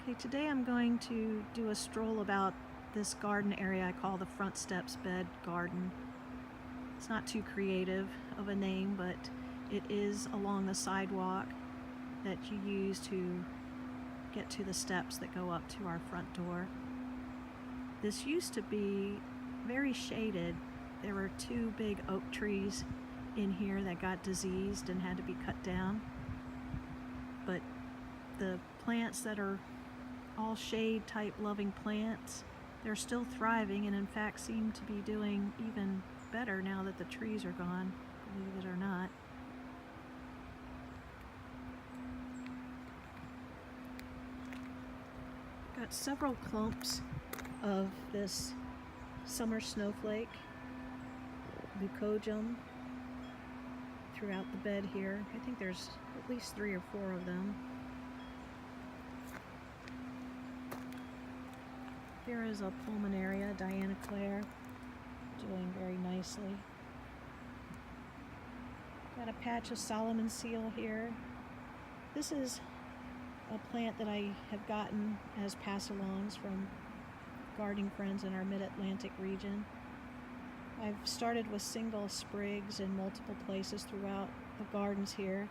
Okay, today I'm going to do a stroll about this garden area I call the front steps bed garden. It's not too creative of a name, but it is along the sidewalk that you use to get to the steps that go up to our front door. This used to be very shaded. There were two big oak trees in here that got diseased and had to be cut down. But the plants that are all shade type loving plants, they're still thriving and in fact seem to be doing even better now that the trees are gone, believe it or not. Got several clumps of this summer snowflake, leucojum, throughout the bed here. I think there's at least 3 or 4 of them. Here is a pulmonaria, Diana Claire, doing very nicely. Got a patch of Solomon seal here. This is a plant that I have gotten as pass-alongs from gardening friends in our mid-Atlantic region. I've started with single sprigs in multiple places throughout the gardens here,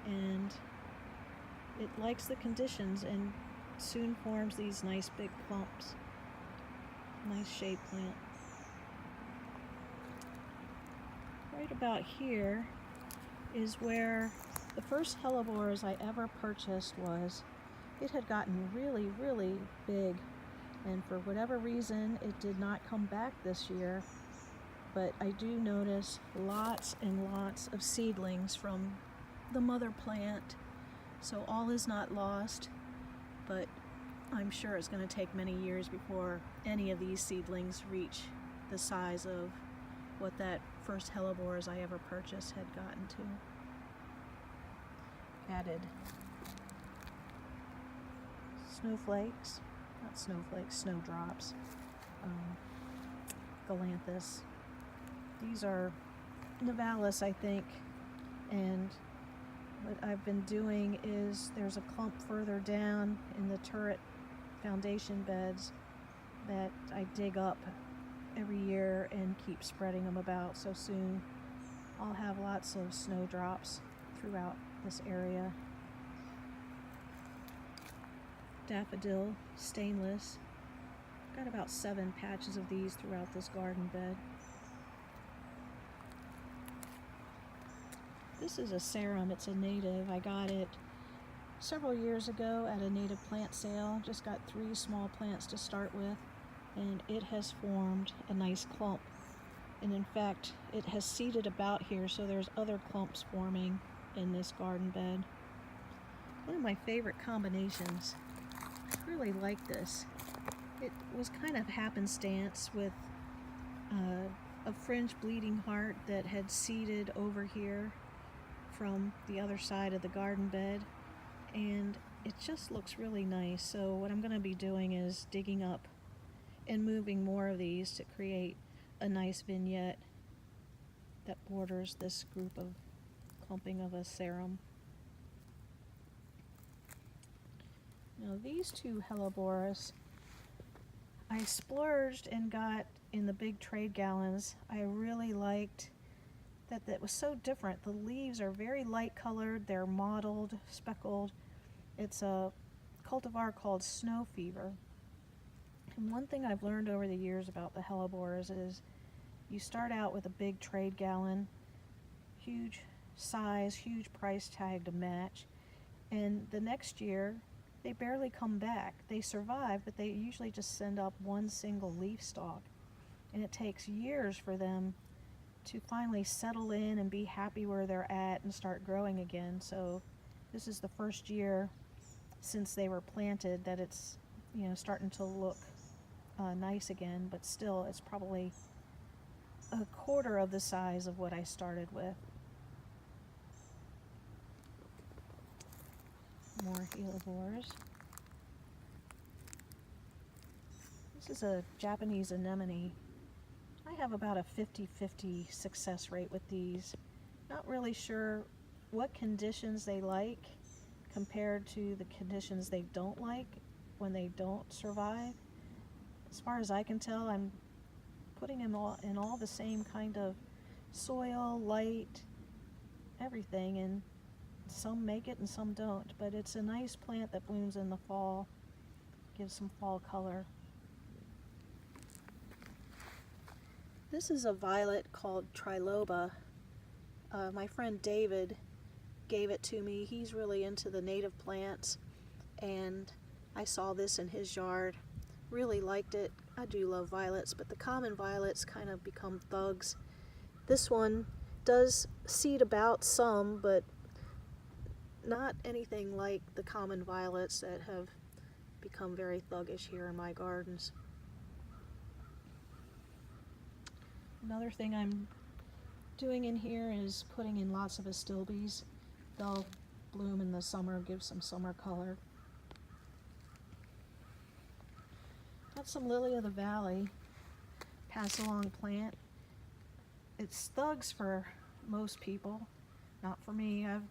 and it likes the conditions and soon forms these nice big clumps. Nice shade plant. Right about here is where the first hellebores I ever purchased was. It had gotten really, really big, and for whatever reason it did not come back this year, but I do notice lots and lots of seedlings from the mother plant, so all is not lost, but I'm sure it's going to take many years before any of these seedlings reach the size of what that first hellebores I ever purchased had gotten to. Added snowflakes, not snowflakes, snowdrops, galanthus. These are nivalis, I think, and what I've been doing is there's a clump further down in the turret foundation beds that I dig up every year and keep spreading them about, so soon I'll have lots of snowdrops throughout this area. Daffodil, stainless. Got about 7 patches of these throughout this garden bed. This is a serum, it's a native. I got it several years ago at a native plant sale. Just got 3 small plants to start with, and it has formed a nice clump. And in fact, it has seeded about here, so there's other clumps forming in this garden bed. One of my favorite combinations. I really like this. It was kind of happenstance with a fringe bleeding heart that had seeded over here from the other side of the garden bed, and it just looks really nice. So what I'm going to be doing is digging up and moving more of these to create a nice vignette that borders this group of clumping of a serum. Now these 2 hellebores I splurged and got in the big trade gallons. I really liked that was so different. The leaves are very light colored, they're mottled, speckled. It's a cultivar called Snow Fever. And one thing I've learned over the years about the hellebores is you start out with a big trade gallon, huge size, huge price tag to match, and the next year they barely come back. They survive, but they usually just send up one single leaf stalk, and it takes years for them to finally settle in and be happy where they're at and start growing again. So this is the first year since they were planted that it's, starting to look nice again, but still it's probably a quarter of the size of what I started with. More hellebores. This is a Japanese anemone. I have about a 50-50 success rate with these. Not really sure what conditions they like compared to the conditions they don't like. when they don't survive. As far as I can tell, I'm putting them all in all the same kind of soil, light, everything, and some make it and some don't. But it's a nice plant that blooms in the fall, gives some fall color. This is a violet called Triloba. My friend David gave it to me. He's really into the native plants, and I saw this in his yard. Really liked it. I do love violets, but the common violets kind of become thugs. This one does seed about some, but not anything like the common violets that have become very thuggish here in my gardens. Another thing I'm doing in here is putting in lots of astilbes. They'll bloom in the summer, give some summer color. Got some lily of the valley, pass along plant. It's thugs for most people, not for me. I've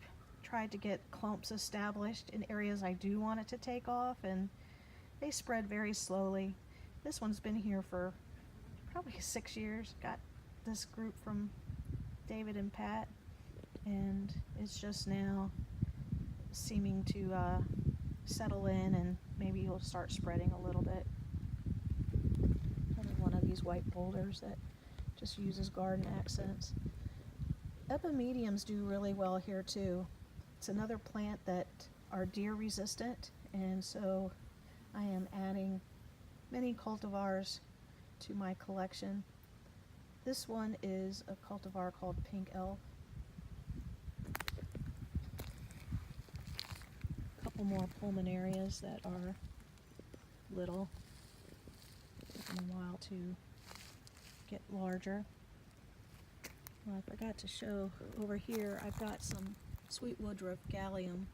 tried to get clumps established in areas I do want it to take off, and they spread very slowly. This one's been here for probably 6 years. Got this group from David and Pat, and it's just now seeming to settle in, and maybe it'll start spreading a little bit. Another one of these white boulders that just uses garden accents. Epimediums do really well here too. It's another plant that are deer resistant, and so I am adding many cultivars to my collection. This one is a cultivar called Pink Elf. A couple more pulmonarias that are little. Taking a while to get larger. Well, I forgot to show over here, I've got some sweet woodruff gallium.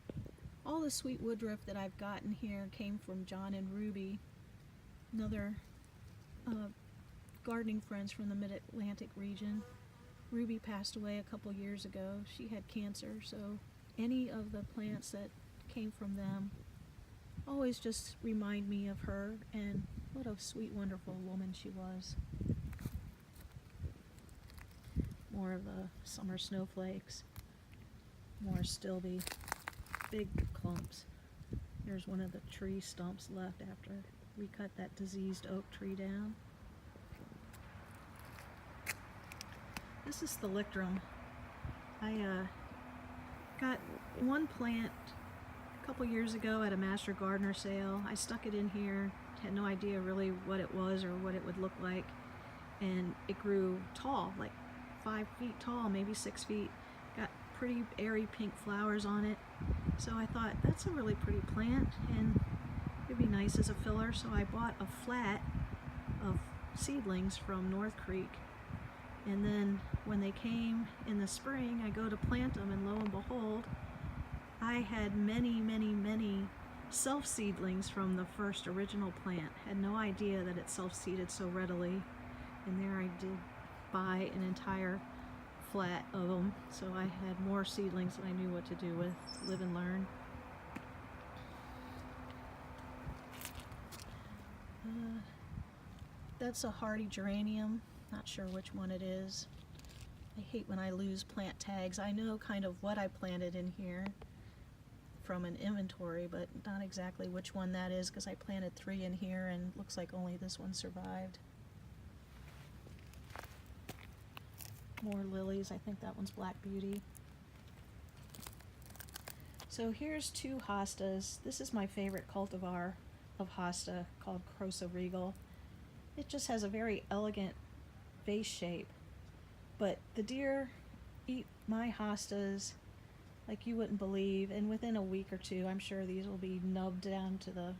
All the sweet woodruff that I've gotten here came from John and Ruby, another gardening friends from the Mid-Atlantic region. Ruby passed away a couple years ago. She had cancer, so any of the plants that came from them always just remind me of her and what a sweet, wonderful woman she was. More of the summer snowflakes, more stilby, big clumps. There's one of the tree stumps left after we cut that diseased oak tree down. This is Thalictrum. I got one plant a couple years ago at a Master Gardener sale. I stuck it in here, had no idea really what it was or what it would look like, and it grew tall, like 5 feet tall, maybe 6 feet. Got pretty airy pink flowers on it. So I thought, that's a really pretty plant, and it'd be nice as a filler, so I bought a flat of seedlings from North Creek. And then when they came in the spring, I go to plant them, and lo and behold, I had many, many, many self-seedlings from the first original plant. Had no idea that it self-seeded so readily. And there I did buy an entire flat of them, so I had more seedlings than I knew what to do with. Live and learn. That's a hardy geranium. Not sure which one it is. I hate when I lose plant tags. I know kind of what I planted in here from an inventory, but not exactly which one that is, because I planted 3 in here and looks like only this one survived. More lilies. I think that one's Black Beauty. So here's 2 hostas. This is my favorite cultivar of hosta, called Crossa Regal. It just has a very elegant vase shape, but the deer eat my hostas like you wouldn't believe, and within a week or 2 I'm sure these will be nubbed down to the,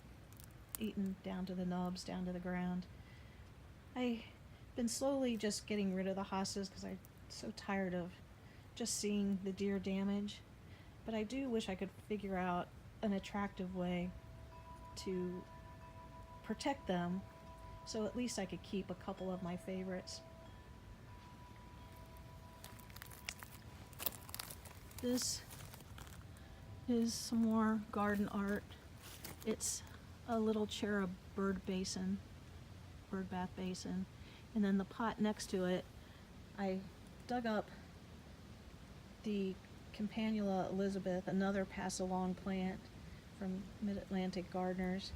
eaten down to the nubs, down to the ground. I've been slowly just getting rid of the hostas because I'm so tired of just seeing the deer damage, but I do wish I could figure out an attractive way to protect them, so at least I could keep a couple of my favorites. This is some more garden art. It's a little cherub bird basin, bird bath basin. And then the pot next to it, I dug up the Campanula Elizabeth, another pass-along plant from Mid-Atlantic Gardeners.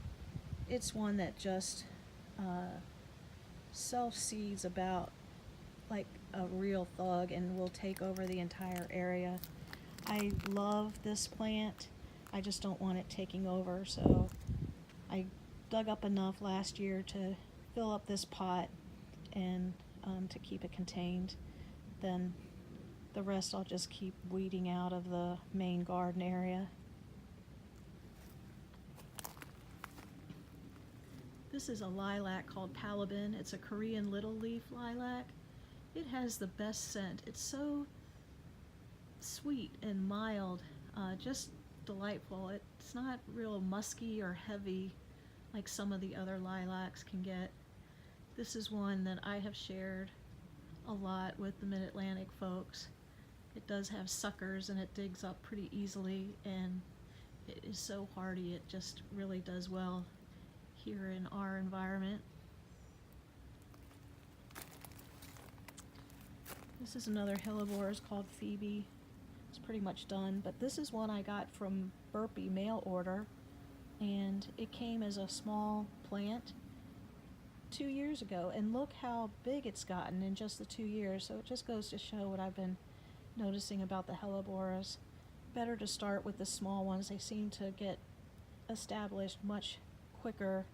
It's one that just self-seeds about like a real thug and will take over the entire area. I love this plant. I just don't want it taking over, so I dug up enough last year to fill up this pot and to keep it contained. Then the rest I'll just keep weeding out of the main garden area. This is a lilac called Palabin. It's a Korean little leaf lilac. It has the best scent. It's so sweet and mild, just delightful. It's not real musky or heavy like some of the other lilacs can get. This is one that I have shared a lot with the Mid-Atlantic folks. It does have suckers and it digs up pretty easily, and it is so hardy. It just really does well here in our environment. This is another hellebores called Phoebe. It's pretty much done, but this is one I got from Burpee mail order, and it came as a small plant 2 years ago, and look how big it's gotten in just the 2 years. So it just goes to show what I've been noticing about the hellebores. Better to start with the small ones. They seem to get established much quicker,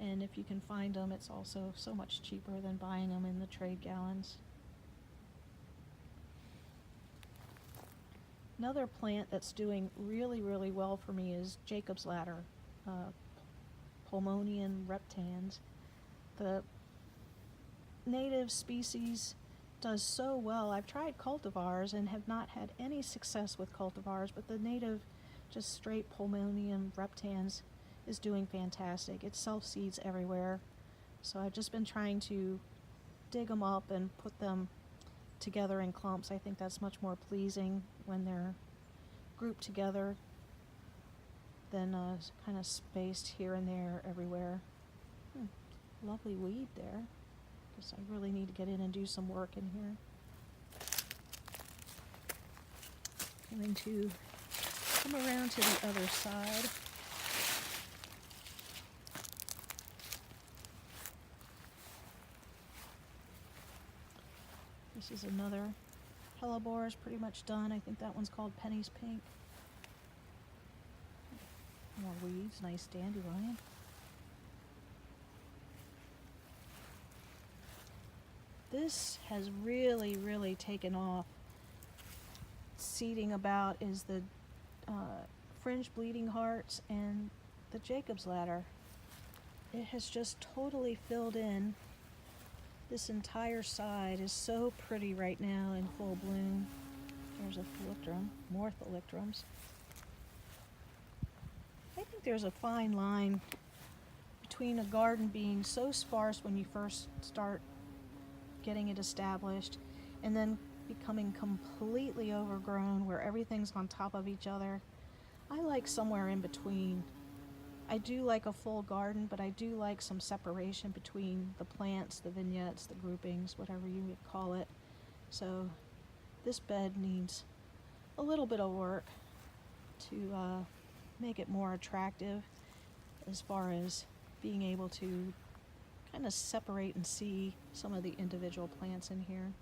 and if you can find them, it's also so much cheaper than buying them in the trade gallons. Another plant that's doing really, really well for me is Jacob's Ladder, Pulmonium reptans. The native species does so well. I've tried cultivars and have not had any success with cultivars, but the native, just straight Pulmonium reptans is doing fantastic. It self-seeds everywhere. So I've just been trying to dig them up and put them together in clumps. I think that's much more pleasing when they're grouped together than kind of spaced here and there everywhere. Lovely weed there. Guess I really need to get in and do some work in here. Going to come around to the other side. This is another hellebore, pretty much done. I think that one's called Penny's Pink. More weeds, nice dandelion. This has really, really taken off. Seeding about is the fringe bleeding hearts and the Jacob's Ladder. It has just totally filled in. This entire side is so pretty right now in full bloom. There's a thalictrum, more thalictrums. I think there's a fine line between a garden being so sparse when you first start getting it established and then becoming completely overgrown where everything's on top of each other. I like somewhere in between. I do like a full garden, but I do like some separation between the plants, the vignettes, the groupings, whatever you would call it. So this bed needs a little bit of work to make it more attractive as far as being able to kind of separate and see some of the individual plants in here.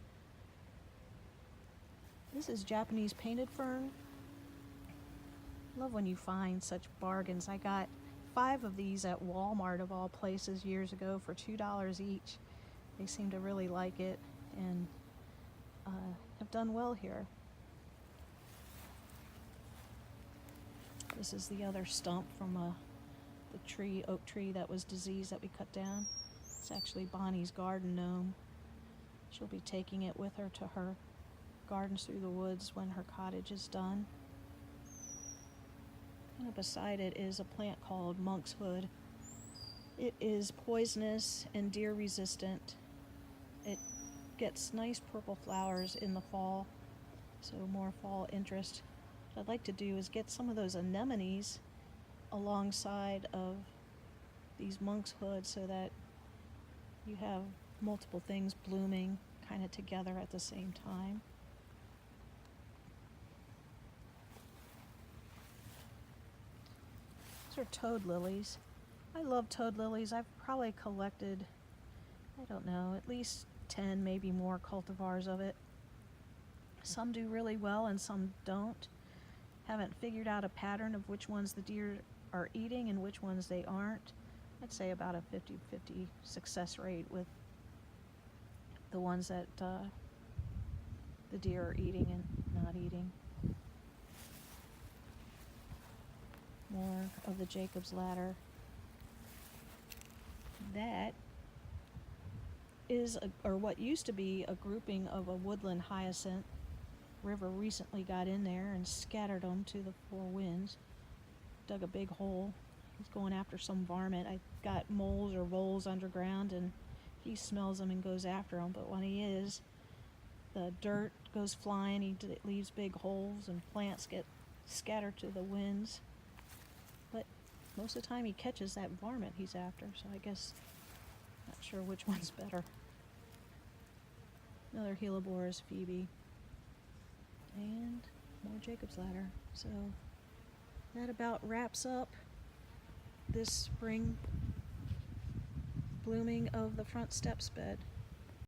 This is Japanese painted fern. Love when you find such bargains. I got 5 of these at Walmart of all places years ago for $2 each. They seem to really like it and have done well here. This is the other stump from the oak tree that was diseased that we cut down. It's actually Bonnie's garden gnome. She'll be taking it with her to her gardens through the woods when her cottage is done. And beside it is a plant called monk's hood. It is poisonous and deer resistant. It gets nice purple flowers in the fall, so more fall interest. What I'd like to do is get some of those anemones alongside of these monk's hoods so that you have multiple things blooming kind of together at the same time. These are toad lilies. I love toad lilies. I've probably collected, I don't know, at least 10, maybe more cultivars of it. Some do really well and some don't. Haven't figured out a pattern of which ones the deer are eating and which ones they aren't. I'd say about a 50-50 success rate with the ones that the deer are eating and not eating. More of the Jacob's ladder. That is, or what used to be, a grouping of a woodland hyacinth. River recently got in there and scattered them to the four winds. Dug a big hole. He's going after some varmint. I got moles or voles underground, and he smells them and goes after them. But when he is, the dirt goes flying. He leaves big holes, and plants get scattered to the winds. But most of the time, he catches that varmint he's after. So I guess not sure which one's better. Another Helleborus Phoebe. And more Jacob's ladder. So that about wraps up this spring blooming of the front steps bed.